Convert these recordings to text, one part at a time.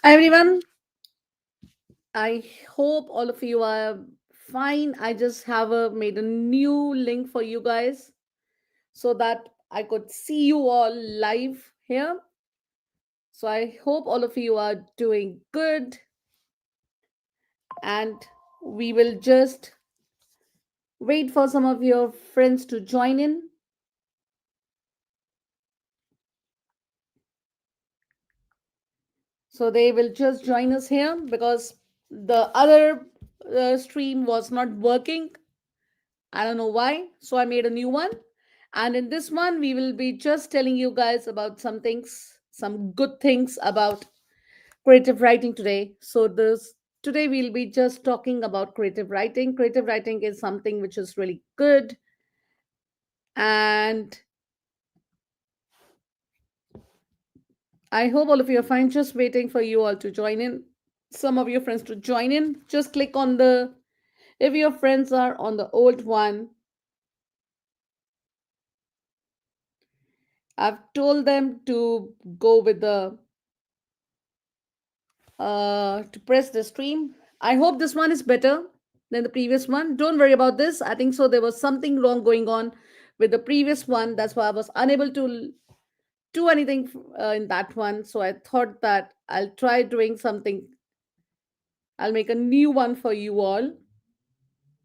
Hi everyone, I hope all of you are fine. I just have made a new link for you guys so that I could see you all live here. So I hope all of you are doing good, and we will just wait for some of your friends to join in. So they will just join us here because the other stream was not working. I don't know why. So I made a new one. And in this one, we will be just telling you guys about some things, some good things about creative writing today. So this today we'll be just talking about creative writing. Creative writing is something which is really good. And I hope all of you are fine. Just waiting for you all to join in. Some of your friends to join in. Just click on the if your friends are on the old one, I've told them to go with the to press the stream. I hope this one is better than the previous one. Don't worry about this. I think so. There was something wrong going on with the previous one. That's why I was unable to do anything in that one. So I thought that I'll try doing something. I'll make a new one for you all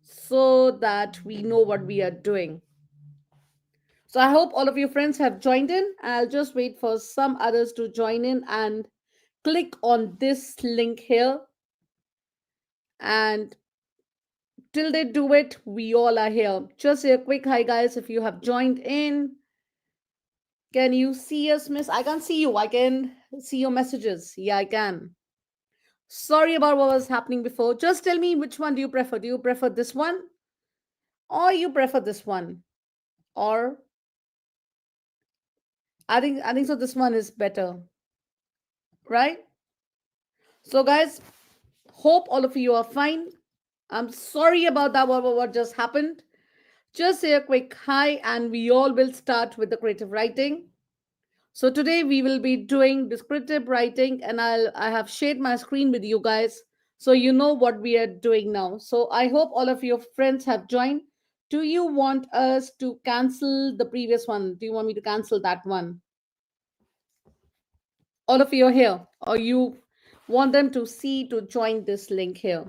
so that we know what we are doing. So I hope all of your friends have joined in. I'll just wait for some others to join in and click on this link here. And till they do it, we all are here. Just a quick hi, guys. If you have joined in, can you see us, miss? I can't see you. I can see your messages. Yeah, I can. Sorry about what was happening before. Just tell me which one do you prefer. Do you prefer this one or you prefer this one? Or I think so this one is better, right? So guys, hope all of you are fine. I'm sorry about that what just happened. Just say a quick hi and we all will start with the creative writing. So today we will be doing descriptive writing, and I have shared my screen with you guys so you know what we are doing now. So I hope all of your friends have joined. Do you want us to cancel the previous one? Do you want me to cancel that one? All of you are here, or you want them to see to join this link here?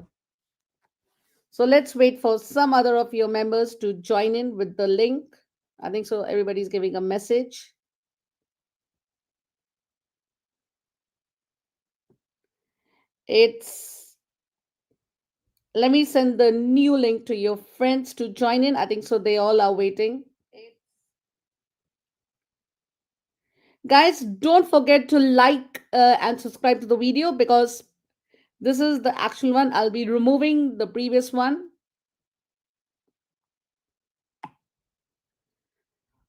So let's wait for some other of your members to join in with the link. I think so. Everybody's giving a message. It's Let me send the new link to your friends to join in. I think so. They all are waiting. Guys, don't forget to like and subscribe to the video because this is the actual one. I'll be removing the previous one.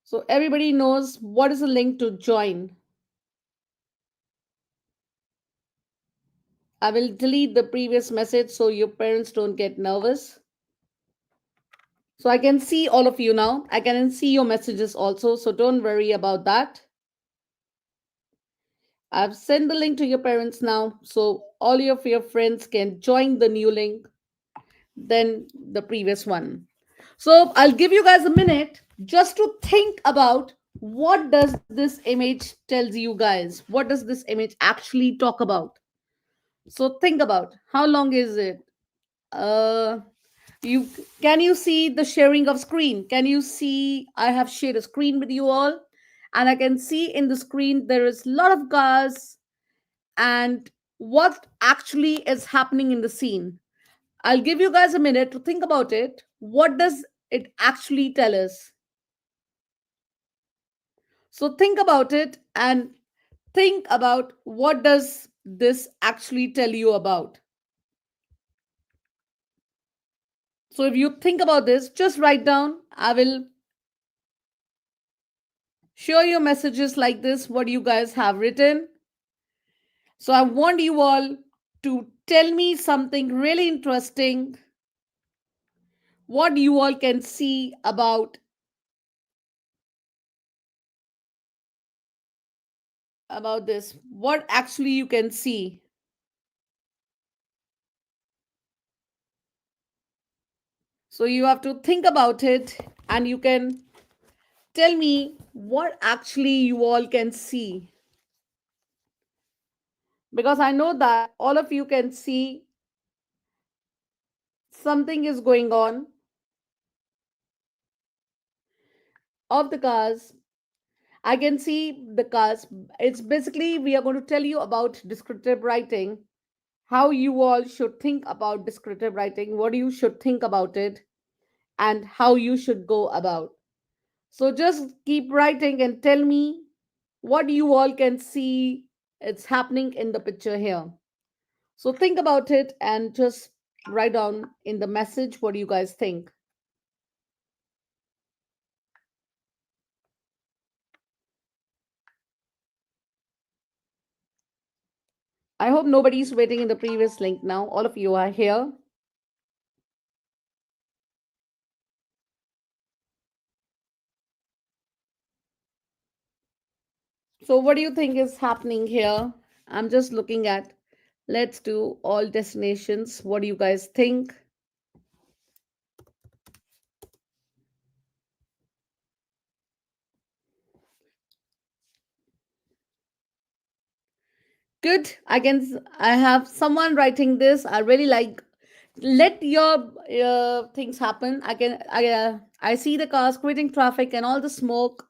So everybody knows what is the link to join. I will delete the previous message so your parents don't get nervous. So I can see all of you now. I can see your messages also. So don't worry about that. I've sent the link to your parents now. So all of your friends can join the new link than the previous one. So I'll give you guys a minute just to think about what does this image tells you guys? What does this image actually talk about? So think about how long is it? Uh, you can you see the sharing of screen? Can you see I have shared a screen with you all, and I can see in the screen there is a lot of cars and what actually is happening in the scene. I'll give you guys a minute to think about it. What does it actually tell us? So think about it and think about what does this actually tell you about. So if you think about this, just write down. I will share your messages like this, what you guys have written. So I want you all to tell me something really interesting, what you all can see about this, what actually you can see. So you have to think about it, and you can tell me what actually you all can see, because I know that all of you can see something is going on of the cars. I can see the cars. It's basically, we are going to tell you about descriptive writing, how you all should think about descriptive writing, what you should think about it, and how you should go about. So just keep writing and tell me what you all can see it's happening in the picture here. So think about it and just write down in the message what you guys think. I hope nobody's waiting in the previous link now. All of you are here. So what do you think is happening here? I'm just looking at, let's do all destinations. What do you guys think? Good. I have someone writing this. I really like, let your things happen. I see the cars quitting traffic and all the smoke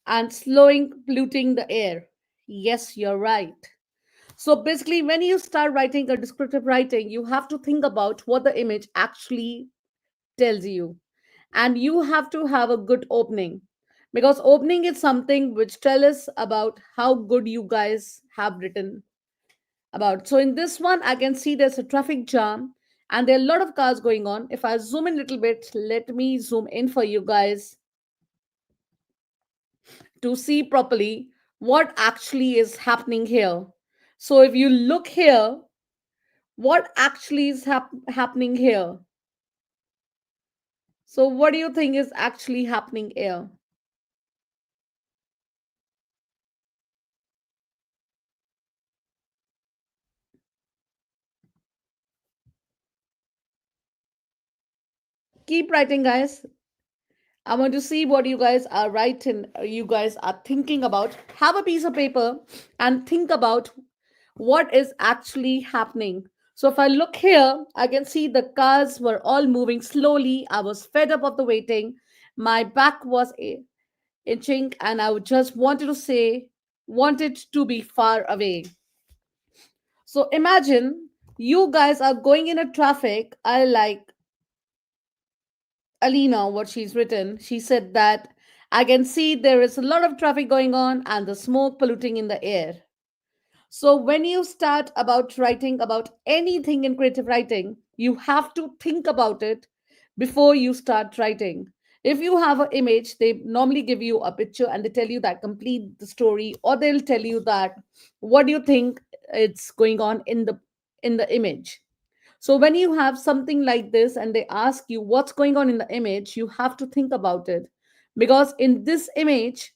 and slowing polluting the air. Yes, you're right. So basically, when you start writing a descriptive writing, you have to think about what the image actually tells you. And you have to have a good opening, because opening is something which tells us about how good you guys have written about. So in this one, I can see there's a traffic jam and there are a lot of cars going on. If I zoom in a little bit, let me zoom in for you guys to see properly what actually is happening here. So if you look here, what actually is happening here? So what do you think is actually happening here? Keep writing, guys. I want to see what you guys are writing, you guys are thinking about. Have a piece of paper and think about what is actually happening. So if I look here, I can see the cars were all moving slowly. I was fed up of the waiting. My back was itching, and I would just wanted to say, wanted to be far away. So imagine you guys are going in a traffic. I like Alina, what she's written. She said that I can see there is a lot of traffic going on and the smoke polluting in the air. So when you start about writing about anything in creative writing, you have to think about it before you start writing. If you have an image, they normally give you a picture and they tell you that complete the story, or they'll tell you that what do you think it's going on in the image. So when you have something like this and they ask you what's going on in the image, you have to think about it. Because in this image,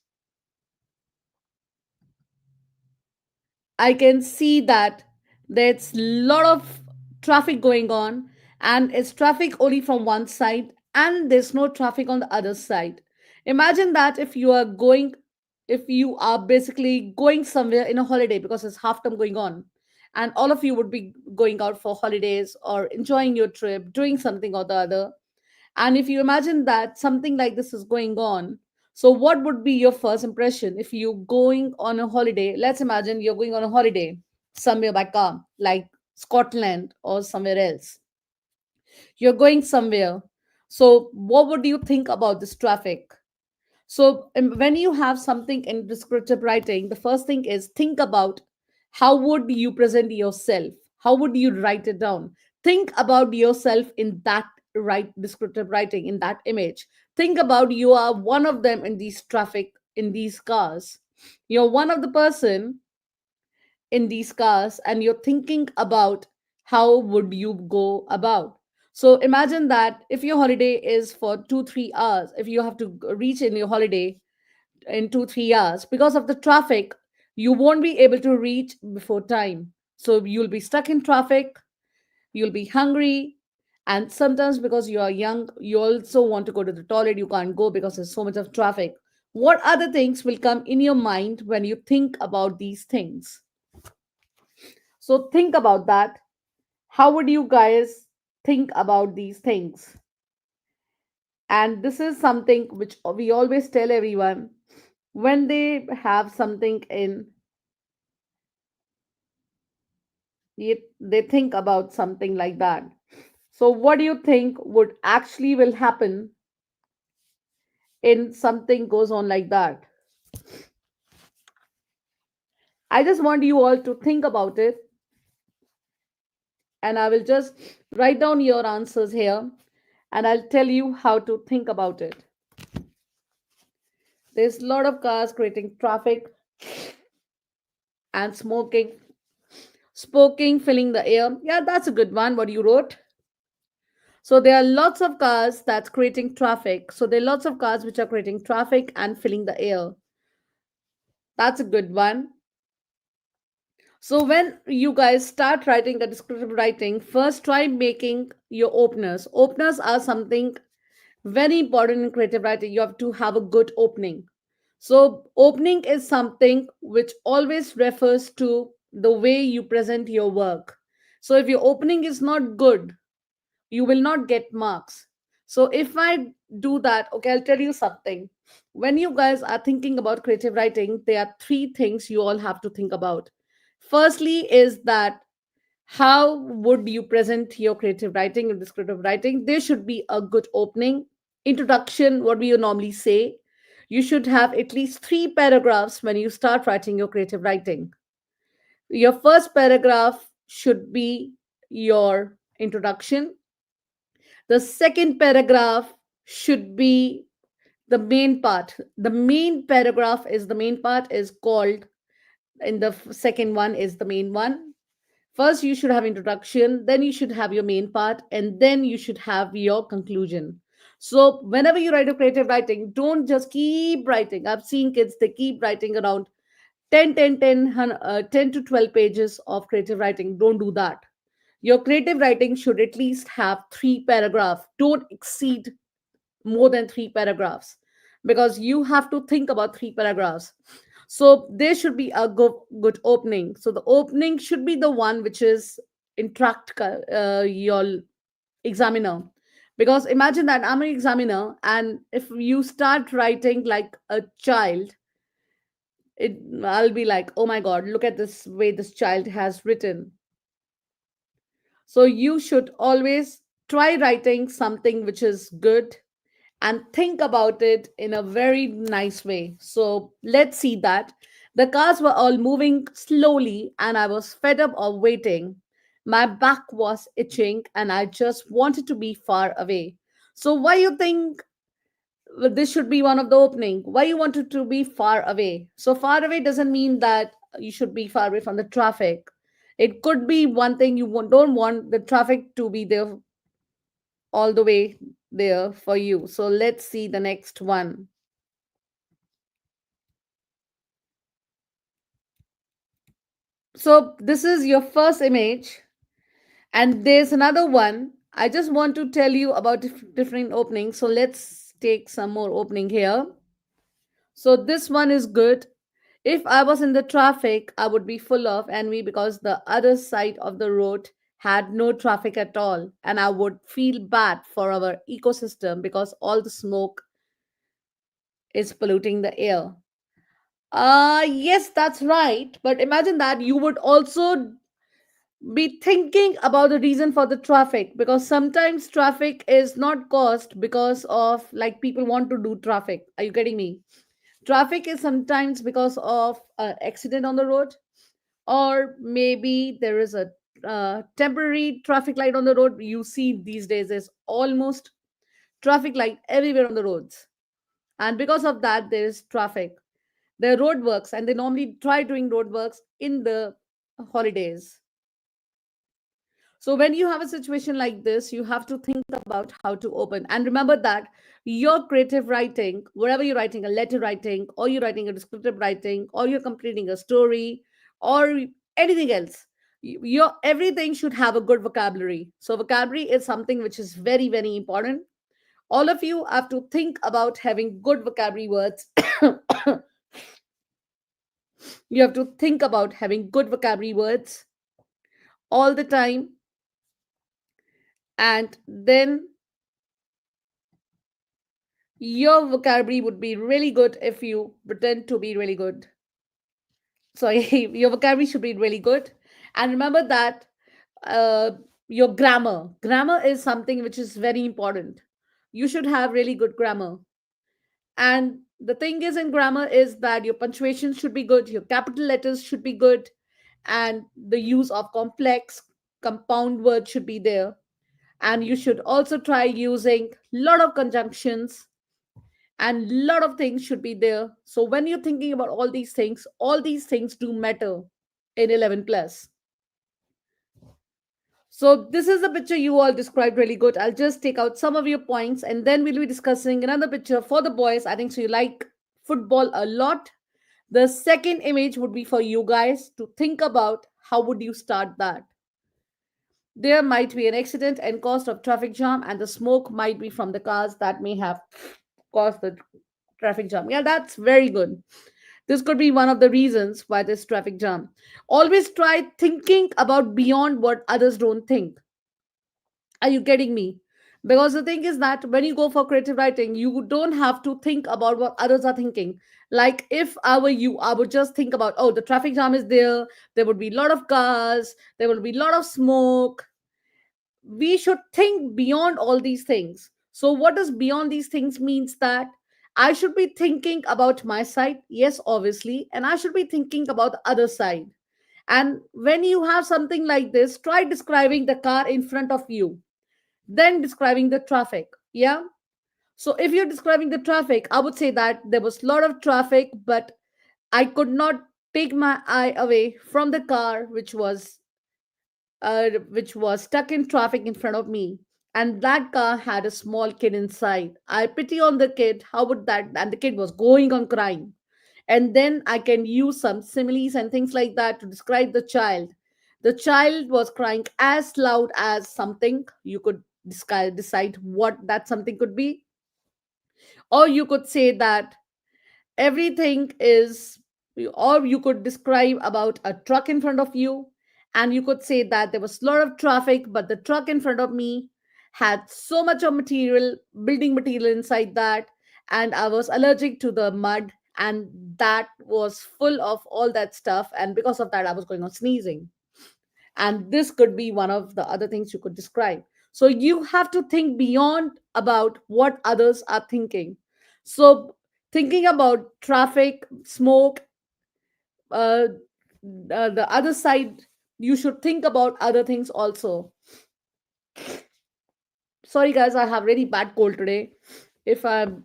I can see that there's a lot of traffic going on, and it's traffic only from one side, and there's no traffic on the other side. Imagine that if you are basically going somewhere in a holiday, because it's half term going on, and all of you would be going out for holidays or enjoying your trip, doing something or the other. And if you imagine that something like this is going on, so what would be your first impression if you going on a holiday? Let's imagine you're going on a holiday somewhere by car, like Scotland or somewhere else. You're going somewhere. So what would you think about this traffic? So when you have something in descriptive writing, the first thing is think about how would you present yourself? How would you write it down? Think about yourself in that right descriptive writing, in that image. Think about you are one of them in these traffic, in these cars. You're one of the person in these cars and you're thinking about how would you go about. So imagine that if your holiday is for 2 3 hours, if you have to reach in your holiday in 2 3 hours, because of the traffic you won't be able to reach before time. So you'll be stuck in traffic, you'll be hungry, And sometimes because you are young, you also want to go to the toilet, you can't go because there's so much of traffic. What other things will come in your mind when you think about these things? So think about that. How would you guys think about these things? And this is something which we always tell everyone when they have something in, they think about something like that. So what do you think would actually will happen in something goes on like that? I just want you all to think about it, and I will just write down your answers here, and I'll tell you how to think about it. There's a lot of cars creating traffic and smoking filling the air. Yeah, that's a good one. What you wrote. So there are lots of cars that's creating traffic. So there are lots of cars which are creating traffic and filling the air. That's a good one. So when you guys start writing the descriptive writing, first try making your openers. Openers are something very important in creative writing. You have to have a good opening. So opening is something which always refers to the way you present your work. So if your opening is not good, you will not get marks. So if I do that, okay, I'll tell you something. When you guys are thinking about creative writing, there are three things you all have to think about. Firstly is that how would you present your creative writing and descriptive writing? There should be a good opening, introduction, what we you normally say. You should have at least three paragraphs when you start writing your creative writing. Your first paragraph should be your introduction. The second paragraph should be the main part. The main paragraph is the main part is called, in the second one is the main one. First you should have introduction, then you should have your main part, and then you should have your conclusion. So whenever you write a creative writing, don't just keep writing. I've seen kids, they keep writing around 10 to 12 pages of creative writing. Don't do that. Your creative writing should at least have three paragraphs. Don't exceed more than three paragraphs, because you have to think about three paragraphs. So there should be a good opening. So the opening should be the one which is interact your examiner. Because imagine that I'm an examiner, and if you start writing like a child, it I'll be like, oh my god, look at this way this child has written. So you should always try writing something which is good and think about it in a very nice way. So let's see that. The cars were all moving slowly, and I was fed up of waiting. My back was itching, and I just wanted to be far away. So, why you think this should be one of the opening? Why you wanted to be far away? So, far away doesn't mean that you should be far away from the traffic. It could be one thing don't want the traffic to be there all the way there for you. So let's see the next one. So this is your first image, and there's another one. I just want to tell you about different openings. So let's take some more opening here. So this one is good. If I was in the traffic, I would be full of envy because the other side of the road had no traffic at all. And I would feel bad for our ecosystem because all the smoke is polluting the air. Yes, that's right. But imagine that you would also be thinking about the reason for the traffic, because sometimes traffic is not caused because of like people want to do traffic. Are you getting me? Traffic is sometimes because of an accident on the road, or maybe there is a temporary traffic light on the road. You see, these days there's almost traffic light everywhere on the roads, and because of that, there is traffic. The road works, and they normally try doing road works in the holidays. So when you have a situation like this, you have to think about how to open. And remember that your creative writing, wherever you're writing a letter writing, or you're writing a descriptive writing, or you're completing a story, or anything else, Your everything should have a good vocabulary. So vocabulary is something which is very, very important. All of you have to think about having good vocabulary words. You have to think about having good vocabulary words all the time, and then your vocabulary would be really good if you pretend to be really good. Sorry, your vocabulary should be really good. And remember that uh, your grammar is something which is very important. You should have really good grammar. And the thing is in grammar is that your punctuation should be good, your capital letters should be good, and the use of complex compound words should be there. And you should also try using lot of conjunctions, and lot of things should be there. So when you're thinking about all these things do matter in 11 plus. So this is the picture you all described really good. I'll just take out some of your points and then we'll be discussing another picture for the boys. I think so you like football a lot. The second image would be for you guys to think about how would you start that. There might be an accident and caused of traffic jam, and the smoke might be from the cars that may have caused the traffic jam. Yeah, that's very good. This could be one of the reasons why there's traffic jam. Always try thinking about beyond what others don't think. Are you getting me? Because the thing is that when you go for creative writing, you don't have to think about what others are thinking. Like if I were you, I would just think about, oh, the traffic jam is there. There would be a lot of cars. There will be a lot of smoke. We should think beyond all these things. So what does beyond these things means that I should be thinking about my side, yes, obviously, and I should be thinking about the other side. And when you have something like this, try describing the car in front of you, then describing the traffic. Yeah. So if you're describing the traffic, I would say that there was a lot of traffic, but I could not take my eye away from the car which was stuck in traffic in front of me. And that car had a small kid inside. I pity on the kid. How would that? And the kid was going on crying. And then I can use some similes and things like that to describe the child. The child was crying as loud as something. You could decide what that something could be. Or you could say that everything is, or you could describe about a truck in front of you, and you could say that there was a lot of traffic, but the truck in front of me had so much of material, building material inside that, and I was allergic to the mud, and that was full of all that stuff, and because of that I was going on sneezing. And this could be one of the other things you could describe. So you have to think beyond about what others are thinking. So thinking about traffic, smoke, uh, the other side, you should think about other things also. Sorry guys, I have really bad cold today. If I'm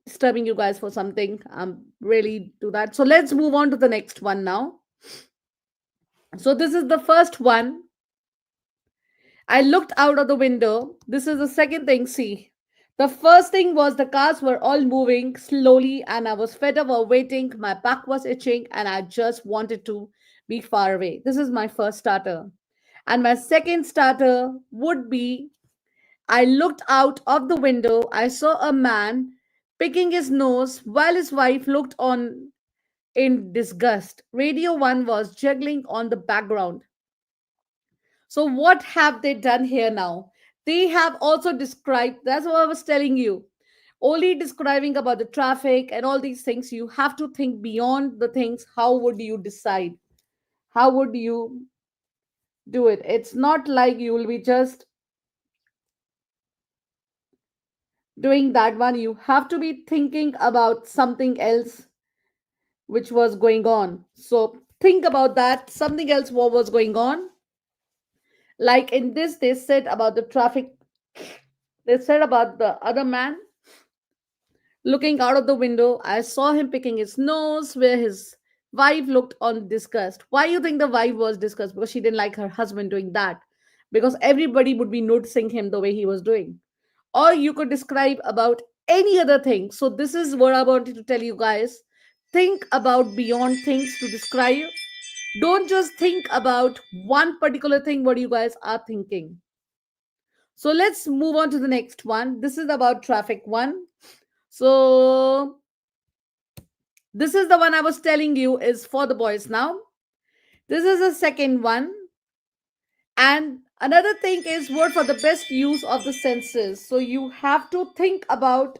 disturbing you guys for something, I'm really do that. So let's move on to the next one now. So this is the first one. I looked out of the window. This is the second thing. See, the first thing was the cars were all moving slowly, and I was fed up of waiting. My back was itching, and I just wanted to be far away. This is my first starter. And my second starter would be I looked out of the window. I saw a man picking his nose while his wife looked on in disgust. Radio 1 was juggling on the background. So, what have they done here now? They have also described, that's what I was telling you, only describing about the traffic and all these things. You have to think beyond the things. How would you decide? How would you do it? It's not like you will be just doing that one. You have to be thinking about something else which was going on. So, think about that. Something else what was going on. Like in this, they said about the traffic, they said about the other man looking out of the window. I saw him picking his nose where his wife looked on disgust. Why you think the wife was disgust? Because she didn't like her husband doing that. Because everybody would be noticing him the way he was doing. Or you could describe about any other thing. So this is what I wanted to tell you guys. Think about beyond things to describe. Don't just think about one particular thing what you guys are thinking. So let's move on to the next one. This is about traffic one. So this is the one I was telling you is for the boys now. This is the second one. And another thing is what for the best use of the senses. So you have to think about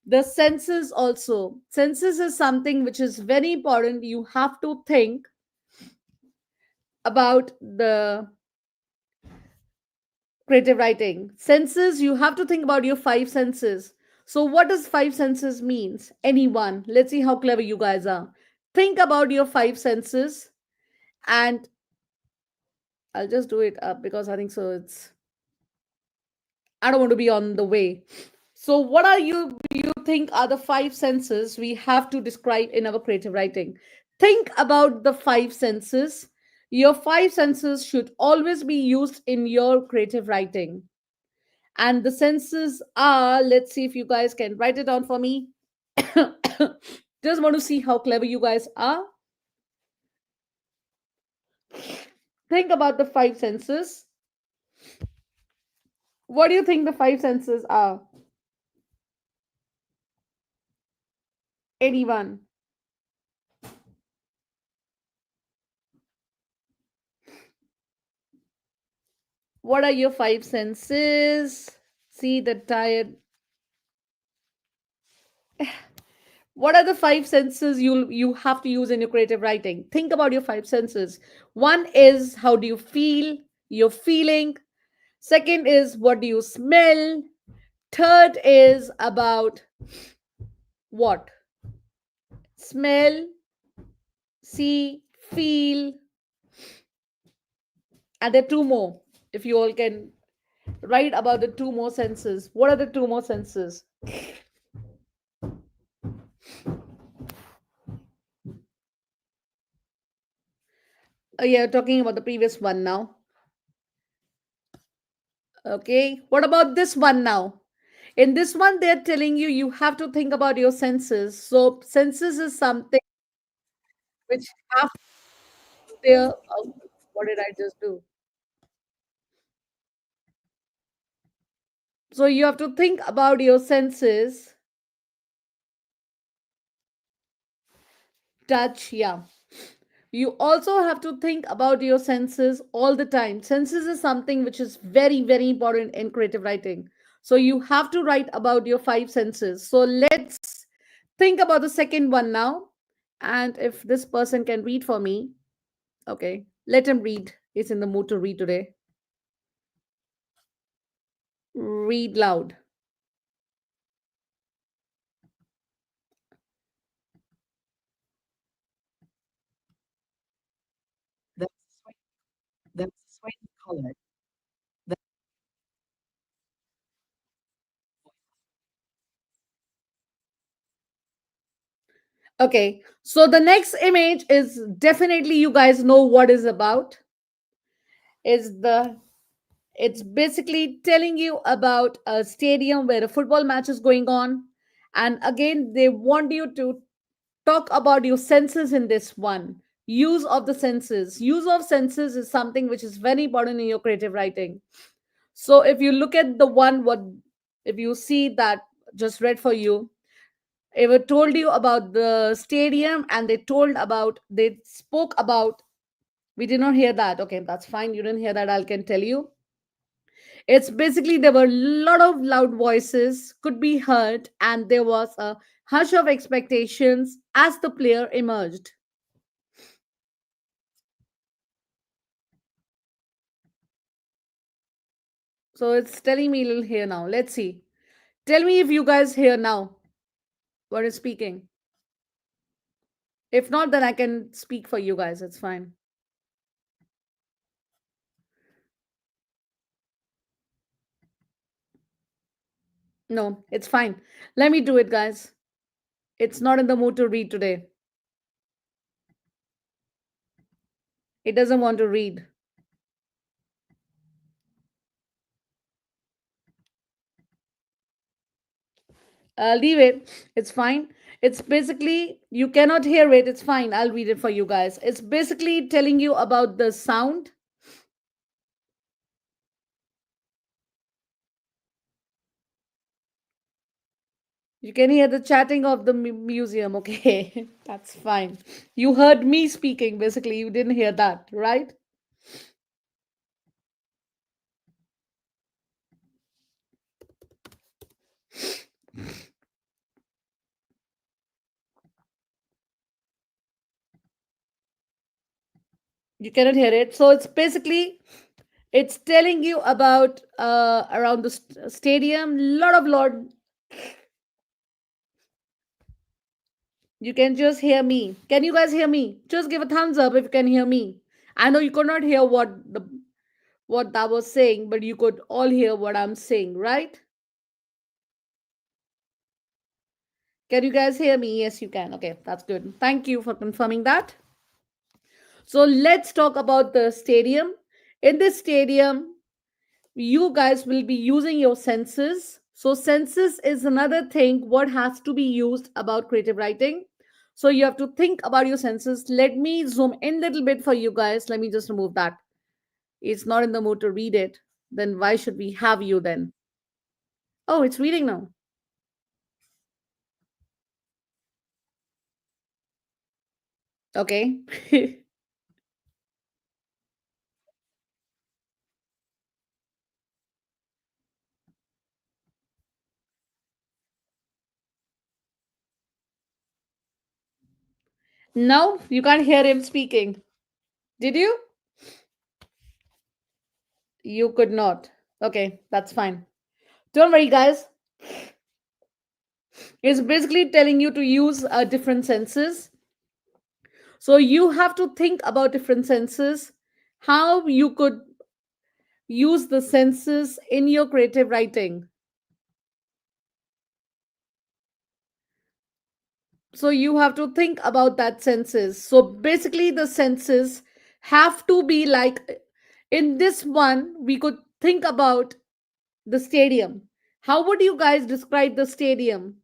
the senses also. Senses is something which is very important. You have to think about the creative writing. Senses, you have to think about your five senses. So what does five senses means? Anyone? Let's see how clever you guys are. Think about your five senses, and I'll just do it up because I think so it's I don't want to be on the way. So, what are you think are the five senses we have to describe in our creative writing? Think about the five senses. Your five senses should always be used in your creative writing. And the senses are, let's see if you guys can write it down for me. Just want to see how clever you guys are. Think about the five senses. What do you think the five senses are? Anyone? What are your five senses? See the tired. What are the five senses you have to use in your creative writing? Think about your five senses. One is how do you feel? Your feeling. Second is what do you smell? Third is about what? Smell, see, feel. And there are two more. If you all can write about the two more senses. What are the two more senses? Yeah, talking about the previous one now. Okay. What about this one now? In this one, they're telling you you have to think about your senses. So senses is something which have their. Oh, what did I just do? So you have to think about your senses. Touch, yeah. You also have to think about your senses all the time. Senses is something which is very, very important in creative writing. So you have to write about your five senses. So let's think about the second one now. And if this person can read for me, okay, let him read. He's in the mood to read today. Read loud. That's sweet. That's sweet color. That Okay, so the next image is definitely you guys know what is about. Is the It's basically telling you about a stadium where a football match is going on. And again, they want you to talk about your senses in this one. Use of the senses. Use of senses is something which is very important in your creative writing. So if you look at the one, what if you see that just read for you, it told you about the stadium and they spoke about, we did not hear that. Okay, that's fine. You didn't hear that. I can tell you. It's basically there were a lot of loud voices could be heard, and there was a hush of expectations as the player emerged. So it's telling me a little here now. Let's see. Tell me if you guys hear now what is speaking. If not, then I can speak for you guys. It's fine. No, it's fine. Let me do it, guys. It's not in the mood to read today. It doesn't want to read. Leave it. It's fine. It's basically, you cannot hear it. It's fine. I'll read it for you guys. It's basically telling you about the sound. You can hear the chatting of the museum. Okay, that's fine. You heard me speaking. Basically, you didn't hear that, right? You cannot hear it. So it's basically, it's telling you about around the stadium. Lot. You can just hear me. Can you guys hear me? Just give a thumbs up if you can hear me. I know you could not hear what that was saying, but you could all hear what I'm saying, right? Can you guys hear me? Yes, you can. Okay, that's good. Thank you for confirming that. So let's talk about the stadium. In this stadium, you guys will be using your senses. So senses is another thing what has to be used about creative writing. So you have to think about your senses. Let me zoom in a little bit for you guys. Let me just remove that. It's not in the mood to read it. Then why should we have you then? Oh, it's reading now. Okay. No, you can't hear him speaking. Did you? You could not. Okay, that's fine. Don't worry, guys. It's basically telling you to use different senses. So you have to think about different senses, how you could use the senses in your creative writing. So you have to think about that senses. So basically, the senses have to be like, in this one, we could think about the stadium. How would you guys describe the stadium?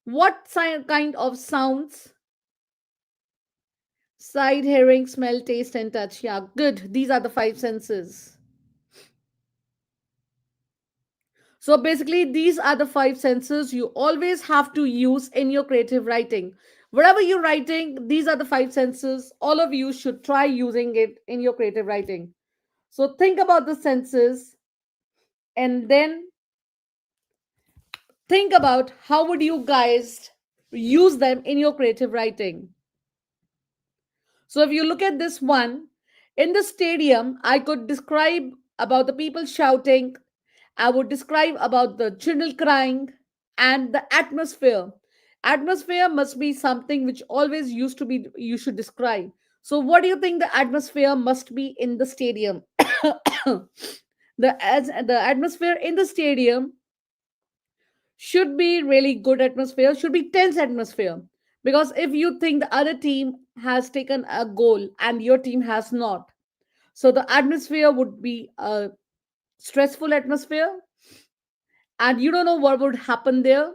What kind of sounds? Sight, hearing, smell, taste, and touch. Yeah, good. These are the five senses. So basically, these are the five senses you always have to use in your creative writing. Whatever you're writing, these are the five senses. All of you should try using it in your creative writing. So think about the senses and then think about how would you guys use them in your creative writing. So if you look at this one, in the stadium, I could describe about the people shouting, I would describe about the children crying and the atmosphere. Atmosphere must be something which always used to be you should describe. So what do you think the atmosphere must be in the stadium? The atmosphere in the stadium should be really good atmosphere, should be tense atmosphere. Because if you think the other team has taken a goal and your team has not, so the atmosphere would be a stressful atmosphere and you don't know what would happen there.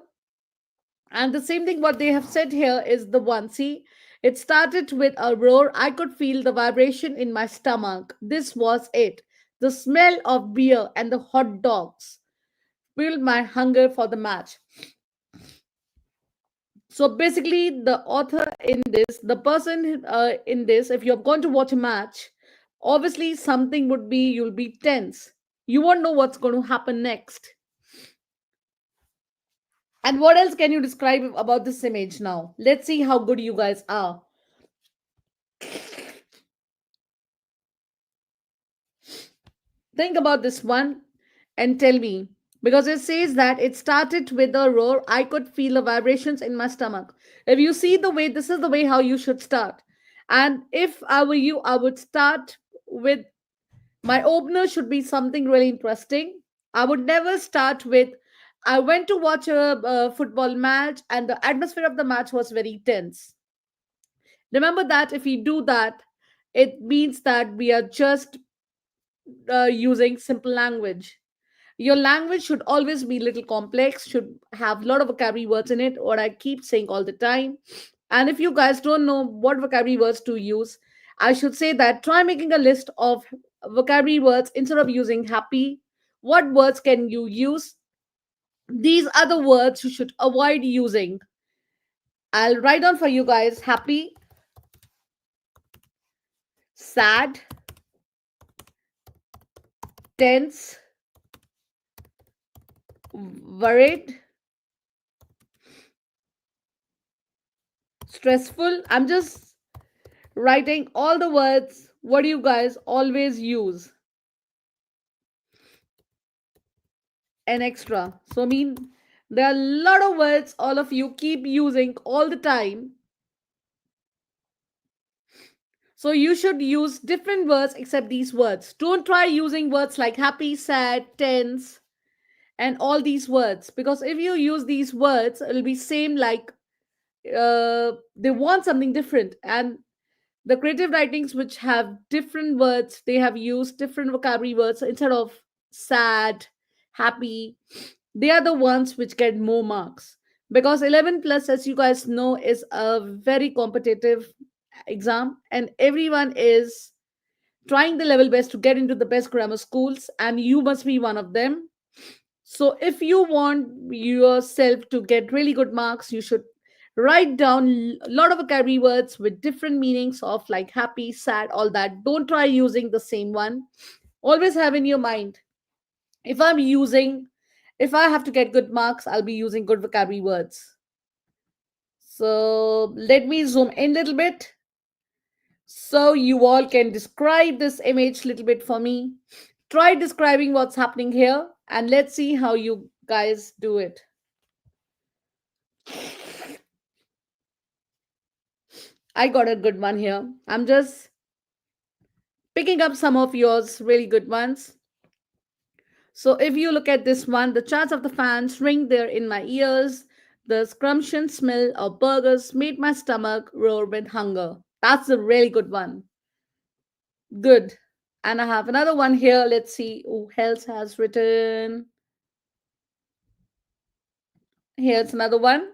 And the same thing what they have said here is the one. See, it started with a roar. I could feel the vibration in my stomach. This was it. The smell of beer and the hot dogs fueled my hunger for the match. So basically, the author in this, the person in this, if you're going to watch a match, obviously something would be you'll be tense. You won't know what's going to happen next. And what else can you describe about this image now? Let's see how good you guys are. Think about this one and tell me. Because it says that it started with a roar. I could feel the vibrations in my stomach. If you see the way, this is the way how you should start. And if I were you, I would start with my opener should be something really interesting. I would never start with, I went to watch a football match and the atmosphere of the match was very tense. Remember that if we do that, it means that we are just using simple language. Your language should always be little complex, should have a lot of vocabulary words in it, what I keep saying all the time. And if you guys don't know what vocabulary words to use, I should say that try making a list of vocabulary words instead of using happy. What words can you use? These are the words you should avoid using. I'll write down for you guys: happy, sad, tense, worried, stressful. I'm just writing all the words what do you guys always use, and extra. So I mean there are a lot of words all of you keep using all the time. So you should use different words except these words. Don't try using words like happy, sad, tense, and all these words, because if you use these words it'll be same like they want something different. And the creative writings which have different words, they have used different vocabulary words instead of sad, happy, they are the ones which get more marks. Because 11 plus, as you guys know, is a very competitive exam, and everyone is trying the level best to get into the best grammar schools, and you must be one of them. So if you want yourself to get really good marks, you should write down a lot of vocabulary words with different meanings of like happy, sad, all that. Don't try using the same one. Always have in your mind, if I'm using, if I have to get good marks, I'll be using good vocabulary words. So let me zoom in a little bit so you all can describe this image a little bit for me. Try describing what's happening here and let's see how you guys do it. I got a good one here. I'm just picking up some of yours, really good ones. So if you look at this one, the chants of the fans ring there in my ears. The scrumptious smell of burgers made my stomach roar with hunger. That's a really good one. Good. And I have another one here. Let's see who else has written. Here's another one.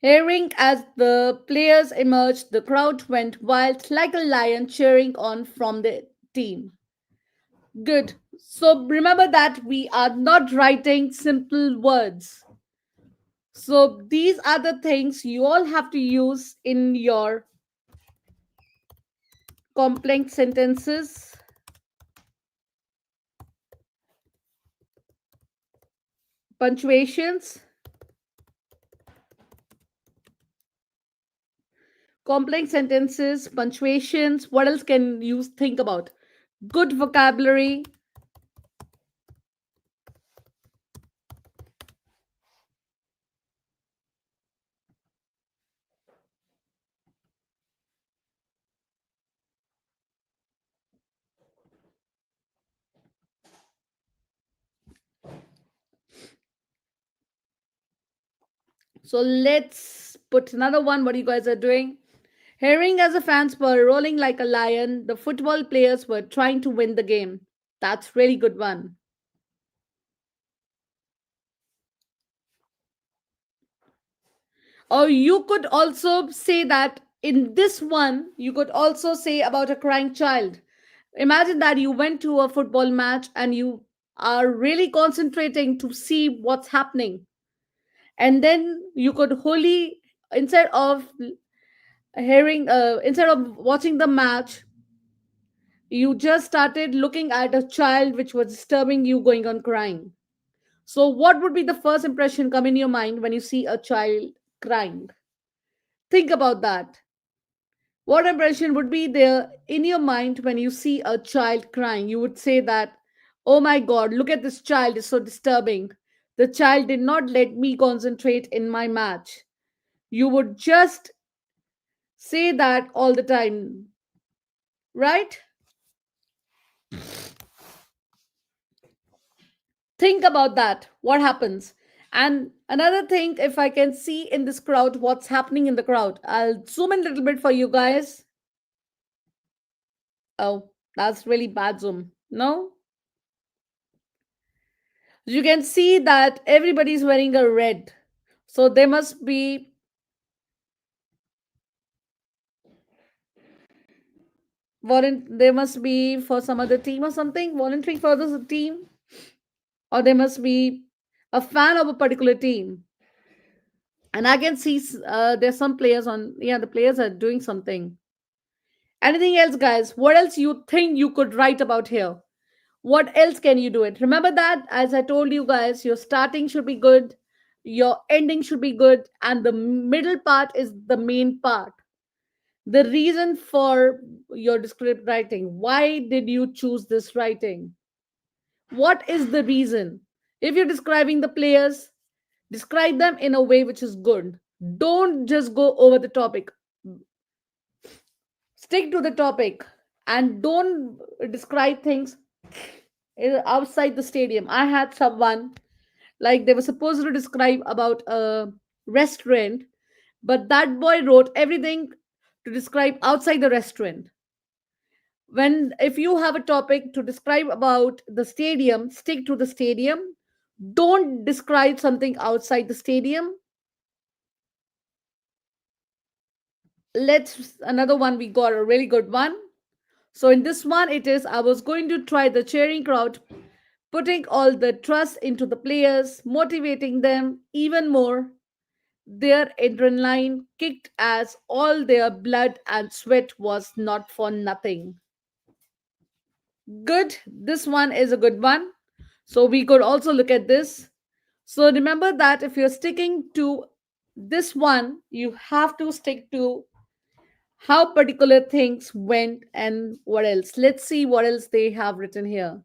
Hearing as the players emerged, the crowd went wild like a lion cheering on from the team. Good. So remember that we are not writing simple words. So these are the things you all have to use in your complex sentences. Punctuations, complex sentences, punctuations. What else can you think about? Good vocabulary. So let's put another one. What you guys are doing? Hearing as the fans were rolling like a lion, the football players were trying to win the game. That's really good one. Or you could also say that in this one, you could also say about a crying child. Imagine that you went to a football match and you are really concentrating to see what's happening. And then you could wholly, instead of instead of watching the match, you just started looking at a child which was disturbing you going on crying. So, what would be the first impression come in your mind when you see a child crying? Think about that. What impression would be there in your mind when you see a child crying? You would say that, oh my god, look at this child, is so disturbing. The child did not let me concentrate in my match. You would just say that all the time, right? Think about that. What happens? And another thing, if I can see in this crowd what's happening in the crowd, I'll zoom in a little bit for you guys. Oh, that's really bad zoom. No? You can see that everybody's wearing a red. So they must be they must be for some other team or something, volunteering for this team, or they must be a fan of a particular team. And I can see there's some players on, yeah, the players are doing something. Anything else, guys? What else you think you could write about here? What else can you do it? Remember that, as I told you guys, your starting should be good, your ending should be good, and the middle part is the main part. The reason for your descriptive writing. Why did you choose this writing? What is the reason? If you're describing the players, describe them in a way which is good. Don't just go over the topic. Stick to the topic and don't describe things outside the stadium. I had someone, like, they were supposed to describe about a restaurant, but that boy wrote everything to describe outside the restaurant. When, if you have a topic to describe about the stadium, stick to the stadium. Don't describe something outside the stadium. Let's another one. We got a really good one. So in this one, it is, I was going to try the cheering crowd, putting all the trust into the players, motivating them even more. Their adrenaline kicked as all their blood and sweat was not for nothing. Good. This one is a good one. So we could also look at this. So remember that if you're sticking to this one, you have to stick to how particular things went and what else. Let's see what else they have written here.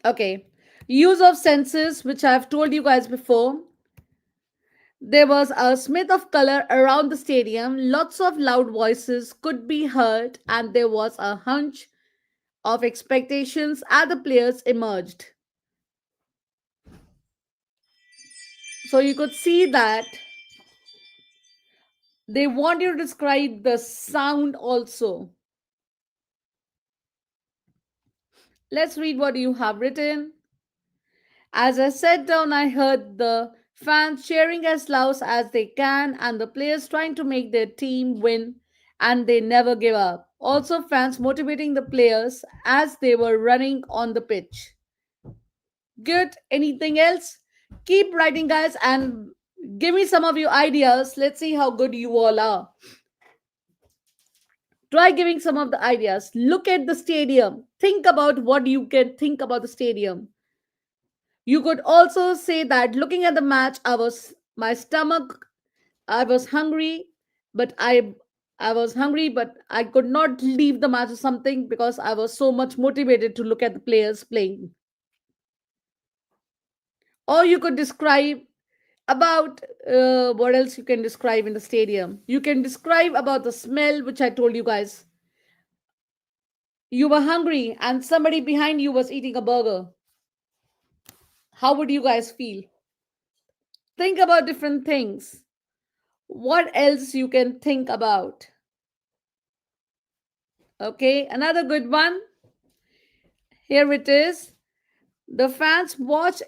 Okay. Use of senses, which I've told you guys before. There was a smith of color around the stadium. Lots of loud voices could be heard, and there was a hunch of expectations as the players emerged. So you could see that they want you to describe the sound also. Let's read what you have written. As I sat down, I heard the fans cheering as loud as they can and the players trying to make their team win, and they never give up. Also, fans motivating the players as they were running on the pitch. Good. Anything else? Keep writing, guys, and give me some of your ideas. Let's see how good you all are. Try giving some of the ideas. Look at the stadium. Think about what you can think about the stadium. You could also say that looking at the match, my stomach, I was hungry, but I was hungry, but I could not leave the match or something because I was so much motivated to look at the players playing. Or you could describe about what else you can describe in the stadium. You can describe about the smell, which I told you guys. You were hungry and somebody behind you was eating a burger. How would you guys feel? Think about different things. What else you can think about? Okay, another good one. Here it is. The fans watched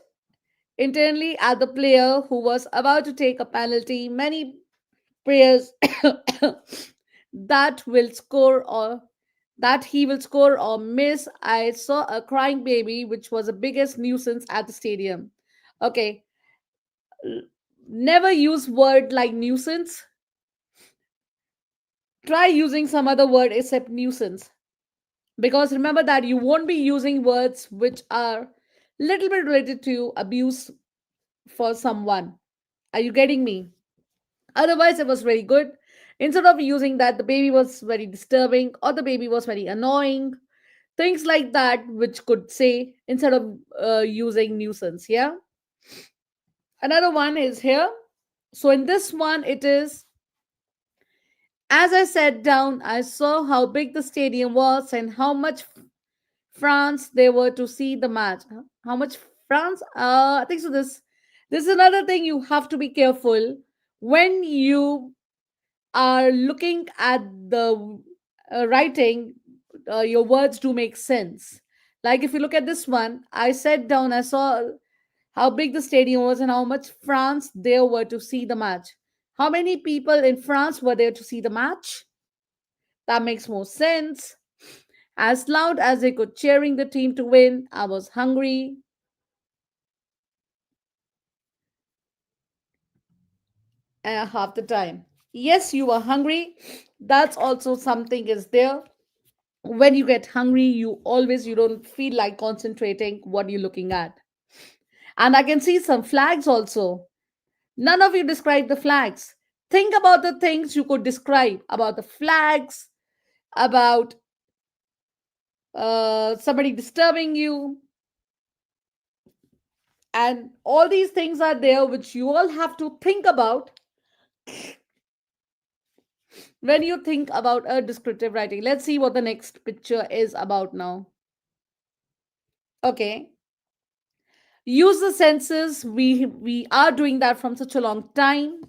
intently at the player who was about to take a penalty. Many prayers that will score or that he will score or miss. I saw a crying baby, which was the biggest nuisance at the stadium. Okay, never use word like nuisance. Try using some other word except nuisance, because remember that you won't be using words which are little bit related to abuse for someone. Are you getting me? Otherwise it was very good. Instead of using that the baby was very disturbing or the baby was very annoying, things like that which could say instead of using nuisance. Yeah, another one is here. So in this one it is, as I sat down I saw how big the stadium was and how much France they were to see the match. Huh? How much France? I think so. This is another thing you have to be careful when you are looking at the writing. your words do make sense. Like if you look at this one, I sat down, I saw how big the stadium was and how much France there were to see the match. How many people in France were there to see the match? That makes more sense. As loud as they could cheering the team to win, I was hungry half the time. Yes, you are hungry. That's also something is there. When you get hungry, you don't feel like concentrating what you're looking at. And I can see some flags also. None of you describe the flags. Think about the things you could describe about the flags, about somebody disturbing you, and all these things are there which you all have to think about when you think about a descriptive writing. Let's see what the next picture is about now. Okay. Use the senses. We are doing that from such a long time.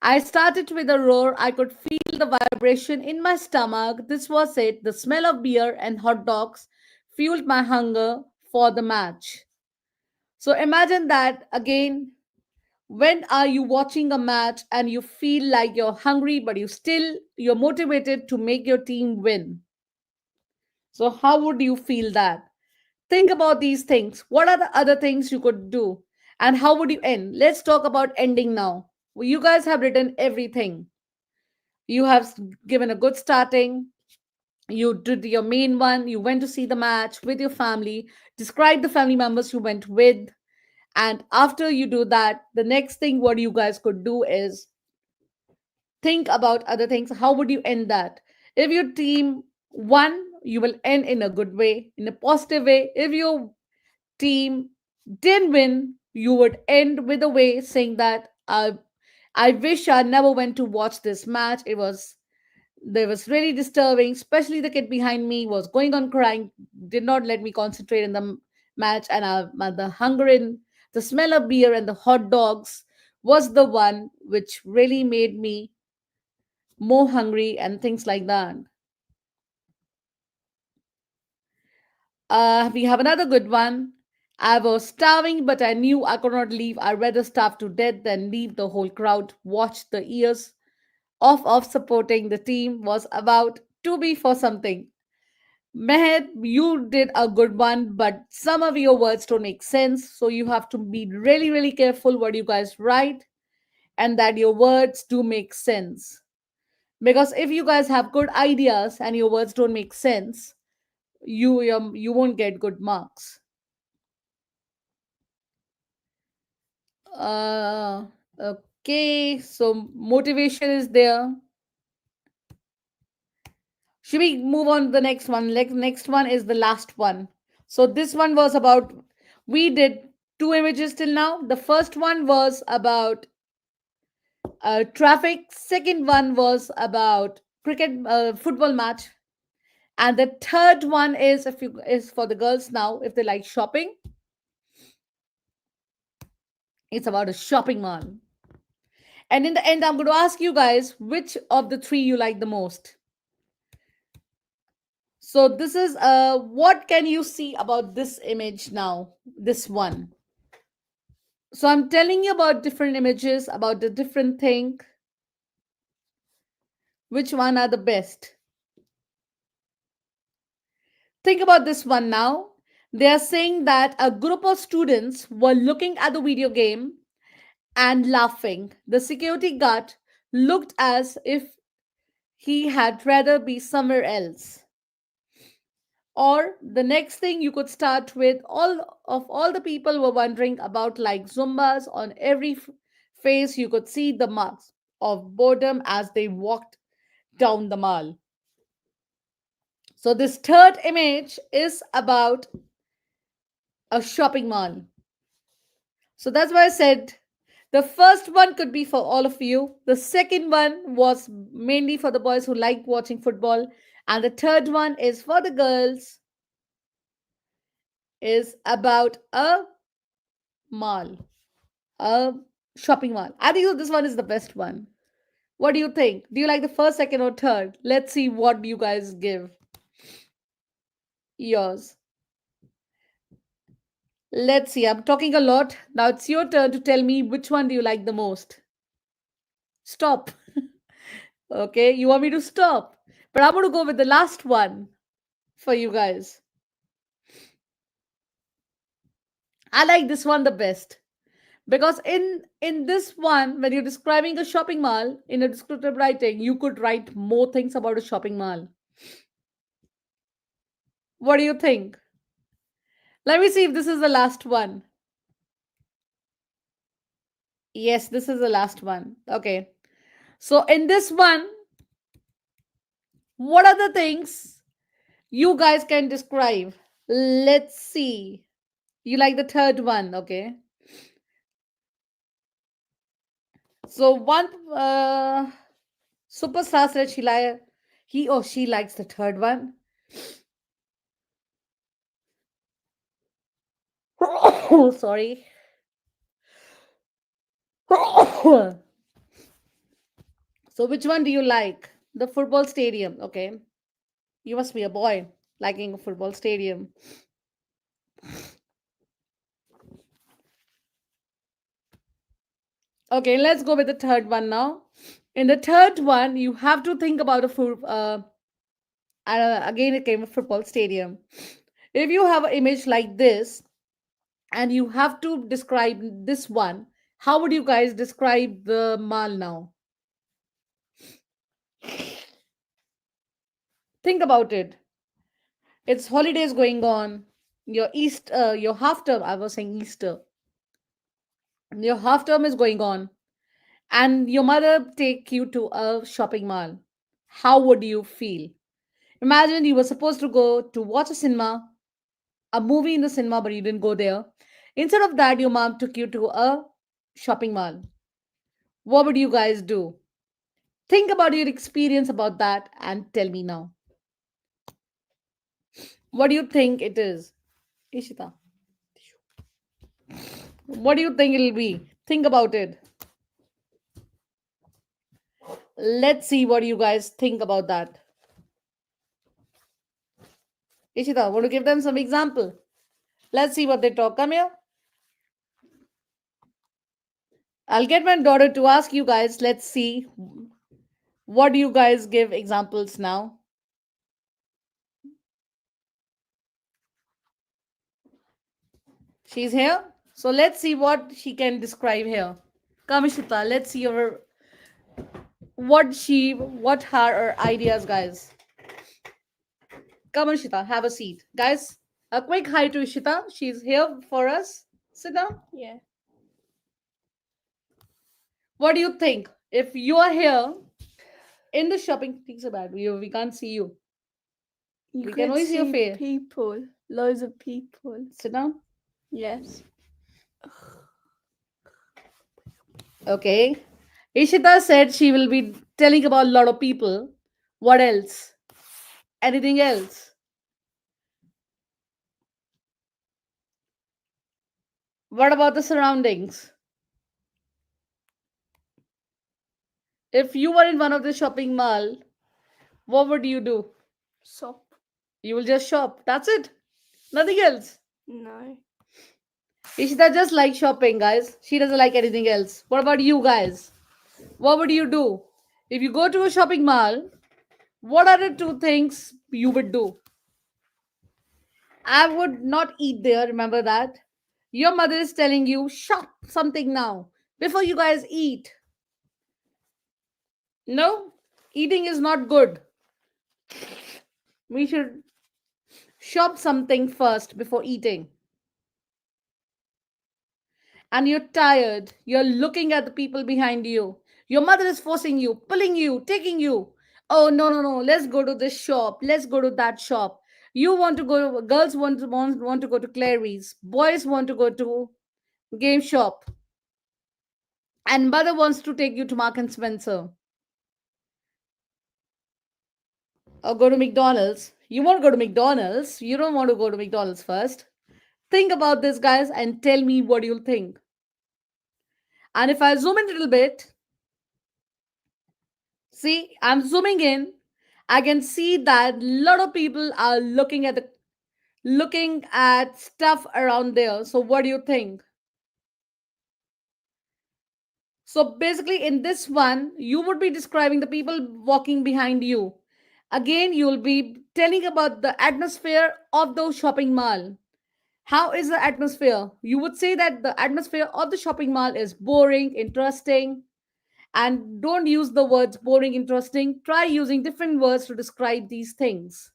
I started with a roar. I could feel the vibration in my stomach. This was it. The smell of beer and hot dogs fueled my hunger for the match. So imagine that again. When are you watching a match and you feel like you're hungry, but you're motivated to make your team win? So how would you feel that? Think about these things. What are the other things you could do? And how would you end? Let's talk about ending now. Well, you guys have written everything. You have given a good starting. You did your main one. You went to see the match with your family. Describe the family members you went with. And after you do that, the next thing what you guys could do is think about other things. How would you end that? If your team won, you will end in a good way, in a positive way. If your team didn't win, you would end with a way saying that I wish I never went to watch this match. It was really disturbing, especially the kid behind me was going on crying, did not let me concentrate in the match, and the hunger and the smell of beer and the hot dogs was the one which really made me more hungry and things like that. We have another good one. I was starving, but I knew I could not leave. I'd rather starve to death than leave the whole crowd. Watch the years of supporting the team was about to be for something. Mehed, you did a good one, but some of your words don't make sense. So you have to be really, really careful what you guys write and that your words do make sense. Because if you guys have good ideas and your words don't make sense, you won't get good marks. Uh, okay, so motivation is there. Should we move on to the next one? Next one is the last one. So this one was about, we did two images till now. The first one was about traffic. Second one was about cricket, football match. And the third one is if you is for the girls now if they like shopping. It's about a shopping mall. And in the end, I'm going to ask you guys which of the three you like the most. So this is what can you see about this image now? This one. So I'm telling you about different images, about the different thing. Which one are the best? Think about this one now. They are saying that a group of students were looking at the video game and laughing. The security guard looked as if he had rather be somewhere else. Or the next thing you could start with all the people were wondering about like zumbas on every face you could see the marks of boredom as they walked down the mall. So this third image is about a shopping mall. So that's why I said the first one could be for all of you. The second one was mainly for the boys who like watching football. And the third one is for the girls, is about a mall, a shopping mall. I think this one is the best one. What do you think? Do you like the first, second, or third? Let's see what you guys give. Yours. Let's see. I'm talking a lot. Now it's your turn to tell me which one do you like the most. Stop. Okay, you want me to stop? But I'm going to go with the last one for you guys. I like this one the best because in this one, when you're describing a shopping mall in a descriptive writing, you could write more things about a shopping mall. What do you think? Let me see if this is the last one. Yes, this is the last one. Okay. So in this one, what are the things you guys can describe? Let's see. You like the third one, okay? So one superstar said he or she likes the third one. Sorry. So which one do you like? The football stadium, okay? You must be a boy liking a football stadium. Okay, let's go with the third one now. In the third one, you have to think about a again it came a football stadium. If you have an image like this and you have to describe this one, how would you guys describe the mall now? Think about it. It's holidays going on. Your half term. I was saying Easter. Your half term is going on, and your mother take you to a shopping mall. How would you feel? Imagine you were supposed to go to watch a movie in the cinema, but you didn't go there. Instead of that, your mom took you to a shopping mall. What would you guys do? Think about your experience about that and tell me now. What do you think it is? Ishita, what do you think it'll be? Think about it. Let's see what you guys think about that. Ishita, want to give them some example? Let's see what they talk. Come here. I'll get my daughter to ask you guys. Let's see what do you guys give examples now. She's here. So let's see what she can describe here. Come, Ishita. Let's see what her ideas, guys. Come on, Ishita. Have a seat, guys. A quick hi to Ishita. She's here for us. Sit down. Yeah. What do you think? If you are here in the shopping, things are bad. We can't see you. You We can could only see your see face. people, loads of people. Sit down. Yes. Okay. Ishita said she will be telling about a lot of people. What else? Anything else? What about the surroundings? If you were in one of the shopping mall, what would you do? Shop. You will just shop. That's it. Nothing else. No. Ishita just likes shopping, guys. She doesn't like anything else. What about you guys? What would you do? If you go to a shopping mall, what are the two things you would do? I would not eat there, remember that? Your mother is telling you, shop something now before you guys eat. No, eating is not good. We should shop something first before eating. And you're tired, you're looking at the people behind you. Your mother is forcing you, pulling you, taking you. Oh, no, no, no, let's go to this shop, let's go to that shop. You want to go to, girls want to go to Clary's, boys want to go to game shop, and mother wants to take you to Mark and Spencer or go to McDonald's. You want to go to McDonald's, you don't want to go to McDonald's first. Think about this, guys, and tell me what you'll think. And if I zoom in a little bit, see, I'm zooming in. I can see that a lot of people are looking at the looking at stuff around there. So, what do you think? So, basically, in this one, you would be describing the people walking behind you. Again, you'll be telling about the atmosphere of the shopping mall. How is the atmosphere? You would say that the atmosphere of the shopping mall is boring, interesting, and don't use the words boring, interesting. Try using different words to describe these things.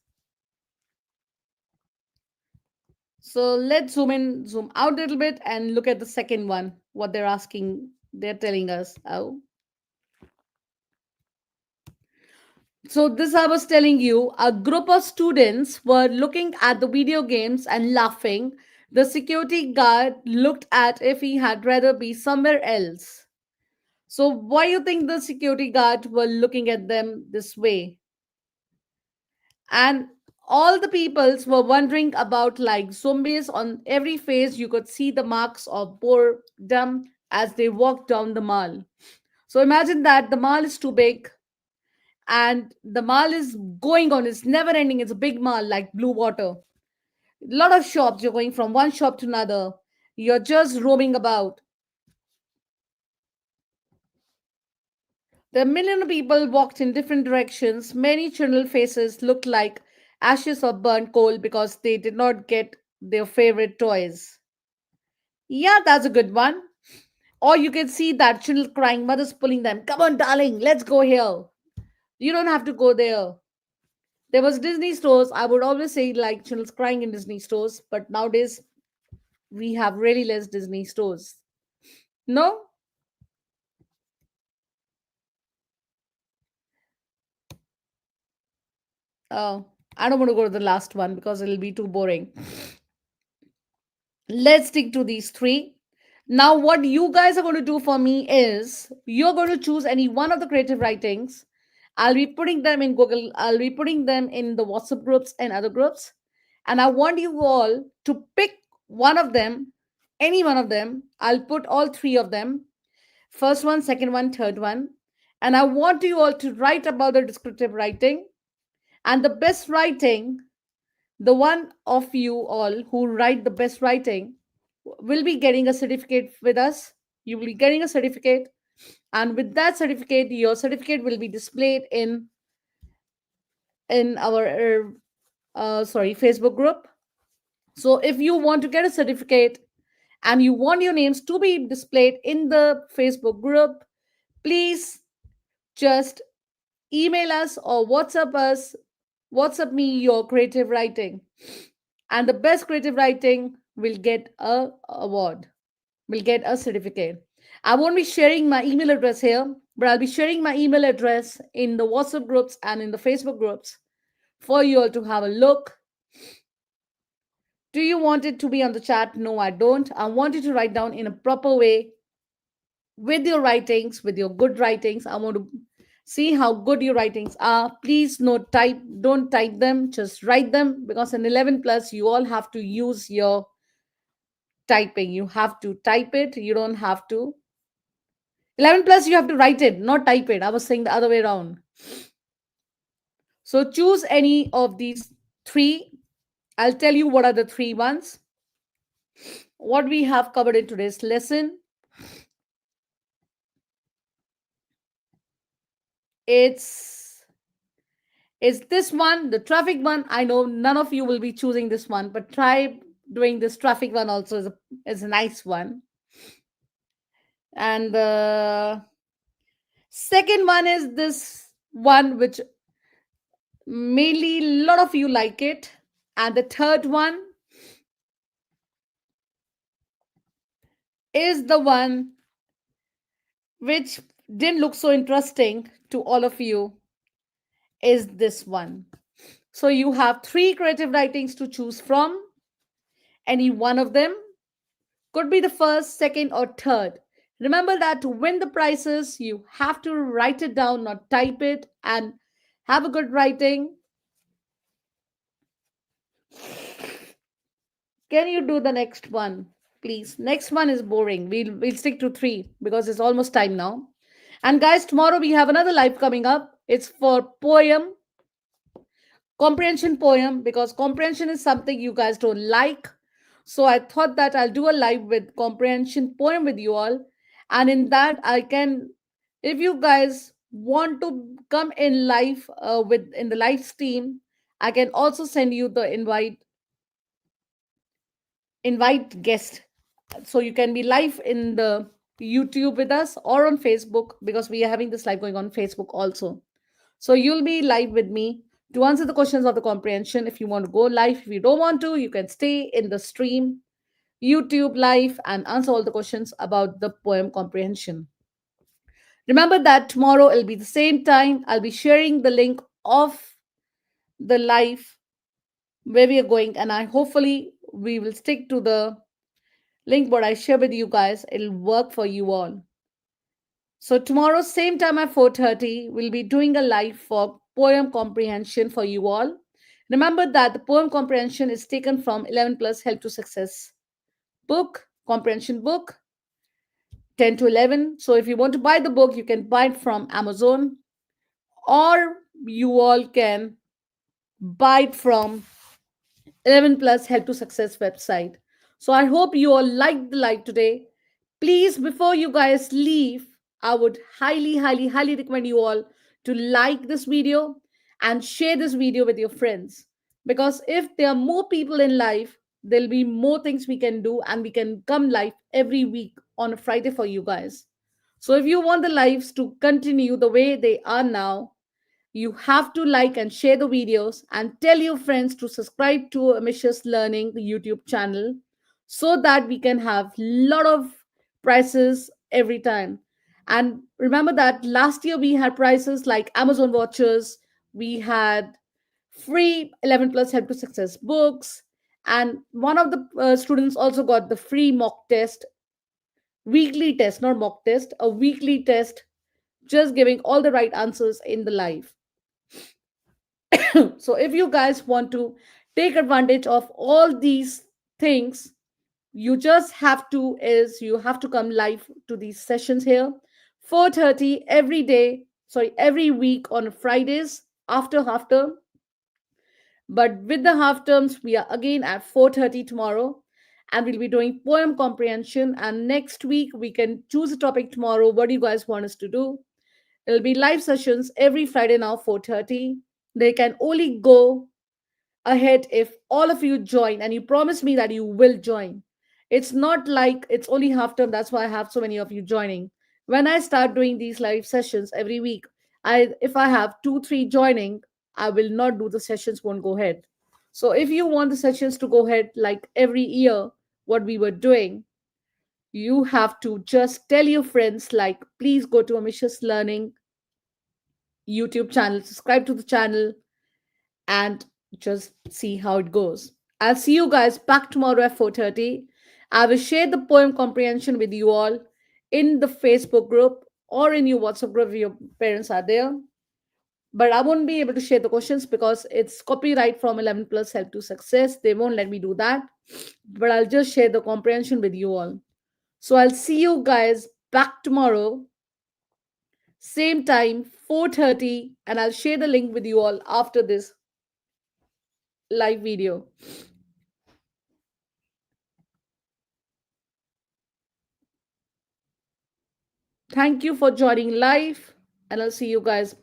So let's zoom in, zoom out a little bit, and look at the second one. What they're asking, they're telling us. Oh, so this I was telling you. A group of students were looking at the video games and laughing. The security guard looked at if he had rather be somewhere else. So why you think the security guard were looking at them this way? And all the peoples were wondering about like zombies. On every face you could see the marks of boredom as they walked down the mall. So imagine that the mall is too big and the mall is going on, it's never ending, it's a big mall like blue water, a lot of shops, you're going from one shop to another, you're just roaming about. The million of people walked in different directions. Many children faces looked like ashes of burnt coal because they did not get their favorite toys. Yeah, that's a good one. Or you can see that children crying, mothers pulling them. Come on, darling, let's go here. You don't have to go there. There was Disney stores. I would always say like children crying in Disney stores, but nowadays we have really less Disney stores. No? Oh, I don't want to go to the last one because it'll be too boring. Let's stick to these three. Now, what you guys are going to do for me is you're going to choose any one of the creative writings. I'll be putting them in Google, I'll be putting them in the WhatsApp groups and other groups. And I want you all to pick one of them, any one of them. I'll put all three of them, first one, second one, third one. And I want you all to write about the descriptive writing. And the best writing, the one of you all who write the best writing will be getting a certificate with us. You will be getting a certificate, and with that certificate, your certificate will be displayed in our Facebook group. So if you want to get a certificate and you want your names to be displayed in the Facebook group, please just email us or WhatsApp me your creative writing, and the best creative writing will get a award, will get a certificate. I won't be sharing my email address here, but I'll be sharing my email address in the WhatsApp groups and in the Facebook groups for you all to have a look. Do you want it to be on the chat? No, I don't. I want you to write down in a proper way with your writings, with your good writings. I want to see how good your writings are. Please no type, don't type them, just write them, because in 11 plus you all have to use your typing. You have to type it. You don't have to. 11 plus you have to write it, not type it. I was saying the other way around. So choose any of these three. I'll tell you what are the three ones. What we have covered in today's lesson. It's this one, the traffic one. I know none of you will be choosing this one, but try doing this traffic one also is a nice one. And the second one is this one, which mainly a lot of you like it. And the third one is the one which didn't look so interesting to all of you, is this one. So you have three creative writings to choose from. Any one of them could be the first, second, or third. Remember that to win the prizes, you have to write it down, not type it, and have a good writing. Can you do the next one, please? Next one is boring. We'll stick to three because it's almost time now. And guys, tomorrow we have another live coming up. It's for poem. comprehension poem, because comprehension is something you guys don't like. So I thought that I'll do a live with comprehension poem with you all. And in that, I can, if you guys want to come in live with in the live stream, I can also send you the invite guest, so you can be live in the YouTube with us or on Facebook, because we are having this live going on Facebook also. So you'll be live with me to answer the questions of the comprehension. If you want to go live, if you don't want to, you can stay in the stream, YouTube live, and answer all the questions about the poem comprehension. Remember that tomorrow it'll be the same time. I'll be sharing the link of the live where we are going, and I hopefully we will stick to the link what I share with you guys. It'll work for you all. So tomorrow, same time at 4:30, we'll be doing a live for poem comprehension for you all. Remember that the poem comprehension is taken from 11 plus Help to Success book, comprehension book, 10 to 11. So if you want to buy the book, you can buy it from Amazon, or you all can buy it from 11 plus Help to Success website. So I hope you all liked the live today. Please, before you guys leave, I would highly, highly, highly recommend you all to like this video and share this video with your friends. Because if there are more people in life, there'll be more things we can do, and we can come live every week on a Friday for you guys. So if you want the lives to continue the way they are now, you have to like and share the videos, and tell your friends to subscribe to Ambitious Learning YouTube channel, so that we can have lot of prizes every time. And remember that last year we had prizes like Amazon vouchers, we had free 11 plus Help to Success books, and one of the students also got the free mock test, weekly test, not mock test, a weekly test, just giving all the right answers in the live. So if you guys want to take advantage of all these things, you just have to is you have to come live to these sessions here, 4:30 every day, sorry, every week on Fridays after half term. But with the half terms, we are again at 4:30 tomorrow, and we'll be doing poem comprehension. And next week we can choose a topic tomorrow, what do you guys want us to do. It'll be live sessions every Friday now, 4:30. They can only go ahead if all of you join, and you promise me that you will join. It's not like it's only half term, that's why I have so many of you joining. When I start doing these live sessions every week, I if I have 2 3 joining, I will not do the sessions, won't go ahead. So if you want the sessions to go ahead like every year what we were doing, you have to just tell your friends, like, please go to Ambitious Learning YouTube channel, subscribe to the channel, and just see how it goes. I'll see you guys back tomorrow at 4:30. I will share the poem comprehension with you all in the Facebook group or in your WhatsApp group if your parents are there. But I won't be able to share the questions because it's copyright from 11 plus Help to Success. They won't let me do that. But I'll just share the comprehension with you all. So I'll see you guys back tomorrow, same time, 4:30, and I'll share the link with you all after this live video. Thank you for joining live, and I'll see you guys